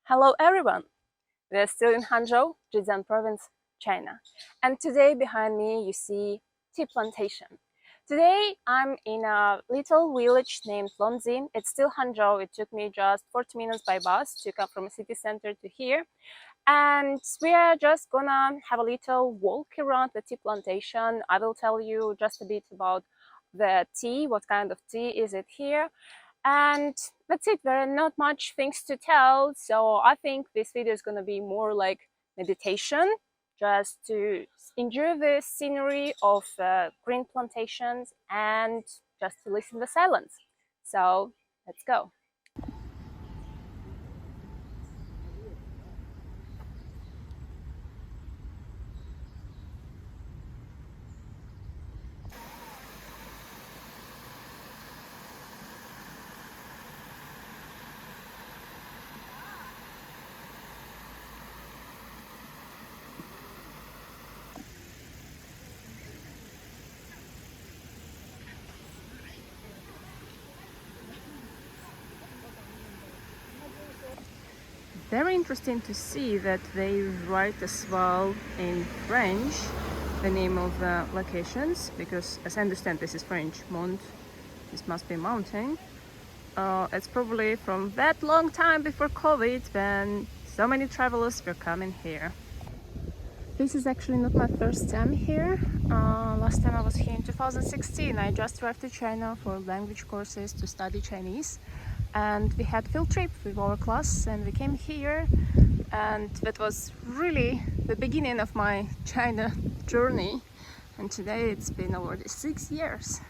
Hello everyone! We're still in Hangzhou, Zhejiang province, China. And today behind me you see tea plantation. Today I'm in a little village named Longjing. It's still Hangzhou. It took me just 40 minutes by bus to come from a city center to here. And we are just gonna have a little walk around the tea plantation. I will tell you just a bit about the tea, what kind of tea is it here, and that's it. There are not much things to tell, so I think this video is going to be more like meditation, just to enjoy the scenery of green plantations and just to listen to silence. So let's go. Very interesting to see that they write as well in French the name of the locations, because as I understand this is French. This must be mountain. It's probably from that long time before COVID when so many travelers were coming here. This is actually not my first time here. Last time I was here in 2016. I just arrived to China for language courses to study Chinese, and we had field trip with our class and we came here, and that was really the beginning of my China journey, and today it's been already 6 years.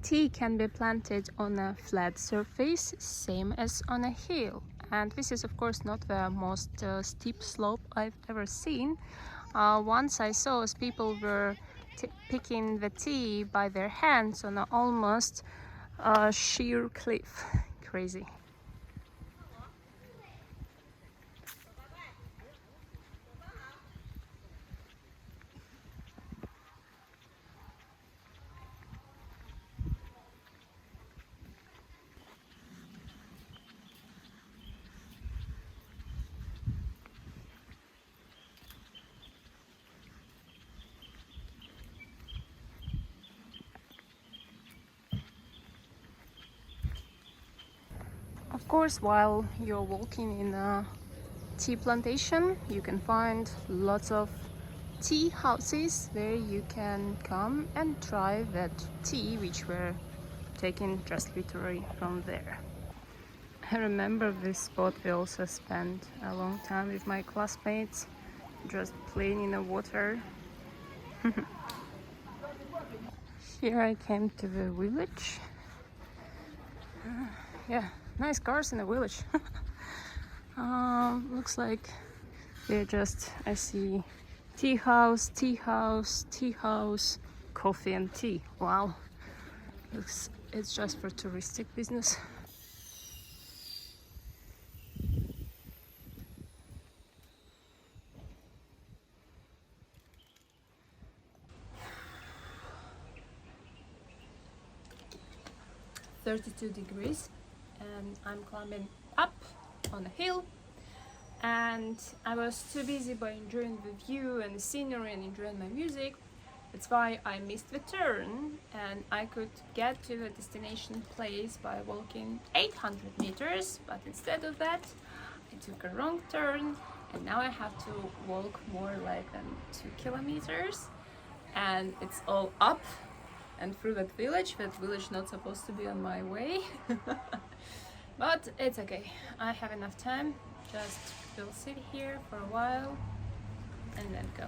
Tea can be planted on a flat surface, same as on a hill. And this is of course not the most steep slope I've ever seen. Once I saw as people were picking the tea by their hands on an almost sheer cliff. Crazy. Of course, while you're walking in a tea plantation, you can find lots of tea houses where you can come and try that tea which were taken just literally from there. I remember this spot. We also spent a long time with my classmates just playing in the water. Here I came to the village. Yeah, nice cars in the village. Looks like they're just, I see tea house, tea house, tea house, coffee and tea. Wow, it's just for touristic business. (32 degrees) and I'm climbing up on a hill, and I was too busy by enjoying the view and the scenery and enjoying my music. That's why I missed the turn, and I could get to the destination place by walking 800 meters, but instead of that I took a wrong turn, and now I have to walk more like 2 kilometers, and it's all up and through that village not supposed to be on my way. But it's okay, I have enough time. Just will sit here for a while and then go.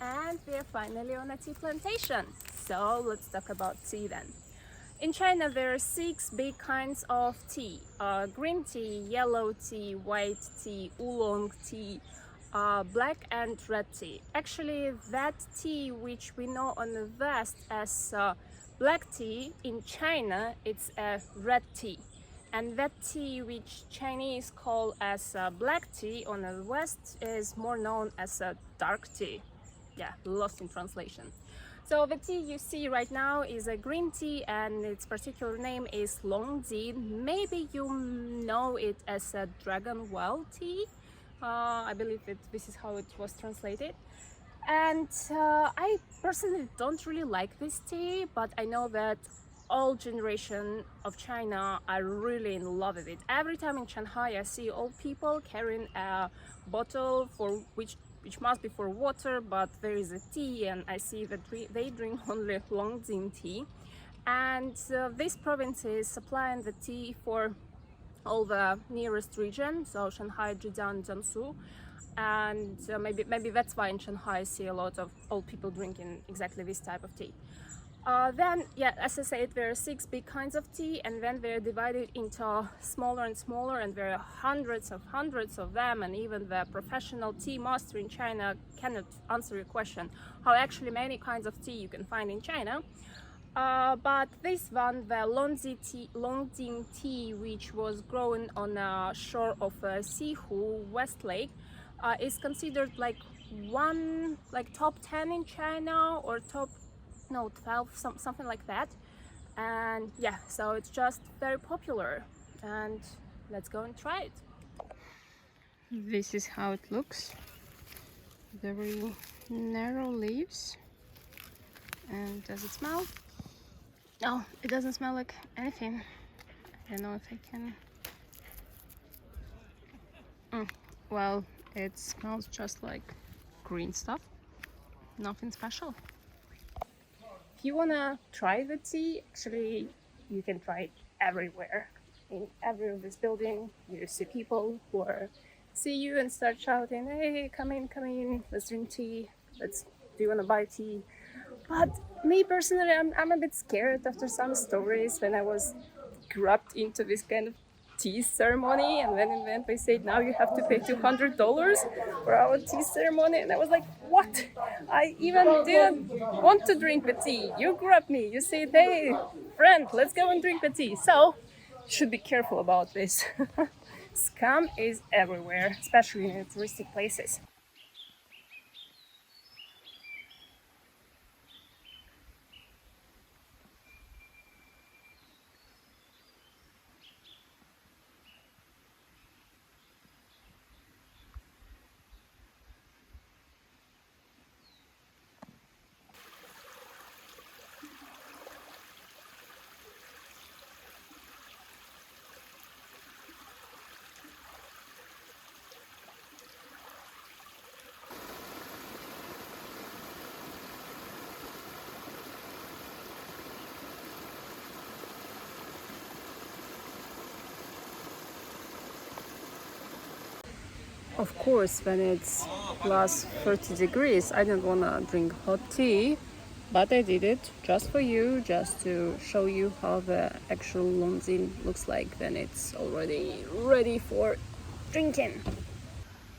And we're finally on a tea plantation. So let's talk about tea then. In China there are 6 big kinds of tea. Green tea, yellow tea, white tea, oolong tea, black and red tea. Actually that tea which we know on the west as black tea, in China it's a red tea. And that tea which Chinese call as black tea on the west is more known as a dark tea. Yeah, lost in translation. So the tea you see right now is a green tea and its particular name is Longjing. Maybe you know it as a dragon well tea. I believe this is how it was translated. And I personally don't really like this tea, but I know that all generation of China are really in love with it. Every time in Shanghai I see old people carrying a bottle for which must be for water, but there is a tea, and I see that they drink only Longjing tea. And this province is supplying the tea for all the nearest region, so Shanghai, Zhejiang, Jiangsu. And maybe that's why in Shanghai I see a lot of old people drinking exactly this type of tea. Then, yeah, as I said, there are 6 big kinds of tea, and then they're divided into smaller and smaller, and there are hundreds of them, and even the professional tea master in China cannot answer your question how actually many kinds of tea you can find in China. But this one, the Longjing tea, which was grown on a shore of Sihu West Lake, is considered like top 10 in China, or top 12, something like that. And yeah, so it's just very popular, and let's go and try it. This is how it looks. Very narrow leaves. And does it smell? No, it doesn't smell like anything. I don't know if I can. Well, it smells just like green stuff. Nothing special. If you wanna try the tea, actually you can try it everywhere. In every of this building you see people who see you and start shouting, "Hey, come in, let's drink tea, do you wanna buy tea?" But me personally, I'm a bit scared after some stories when I was grabbed into this kind of tea ceremony, and then in the end they said, now you have to pay $200 for our tea ceremony, and I was like, what? I even didn't want to drink the tea. You grabbed me, you said, hey friend, let's go and drink the tea. So you should be careful about this. Scam is everywhere, especially in touristic places. Of course, when it's plus 30 degrees, I don't want to drink hot tea, but I did it just for you, just to show you how the actual Longjing looks like when it's already ready for drinking.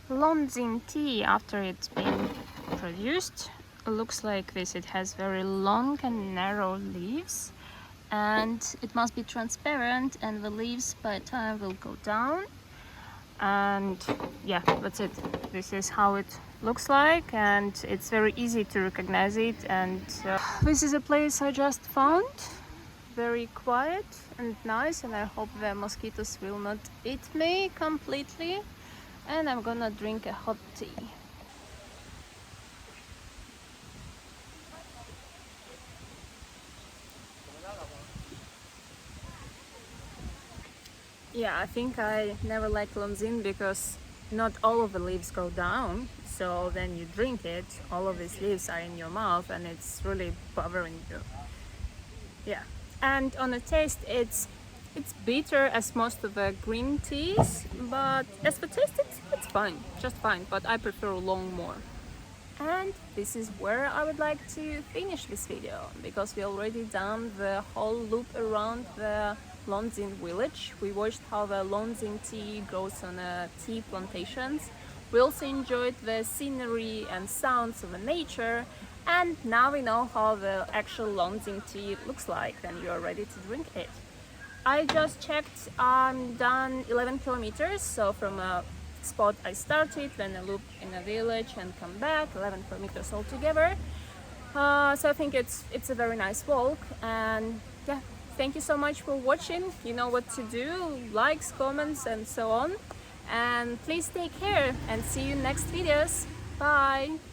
Longjing tea, after it's been produced, looks like this. It has very long and narrow leaves, and it must be transparent, and the leaves by time will go down. And yeah, that's it. This is how it looks like, and it's very easy to recognize it. And this is a place I just found, very quiet and nice, and I hope the mosquitoes will not eat me completely. And I'm gonna drink a hot tea. Yeah, I think I never liked Longjing because not all of the leaves go down. So then you drink it, all of these leaves are in your mouth, and it's really bothering you. Yeah, and on the taste, it's bitter as most of the green teas, but as for taste, it's fine, just fine. But I prefer long more. And this is where I would like to finish this video, because we already done the whole loop around the Longjing village. We watched how the Longjing tea grows on tea plantations. We also enjoyed the scenery and sounds of the nature, and now we know how the actual Longjing tea looks like when you are ready to drink it. I just checked, I'm done 11 kilometers, so from a spot I started, then a loop in a village and come back, 11 kilometers altogether. So I think it's a very nice walk, and yeah, thank you so much for watching. You know what to do, likes, comments and so on. And please take care and see you next videos. Bye!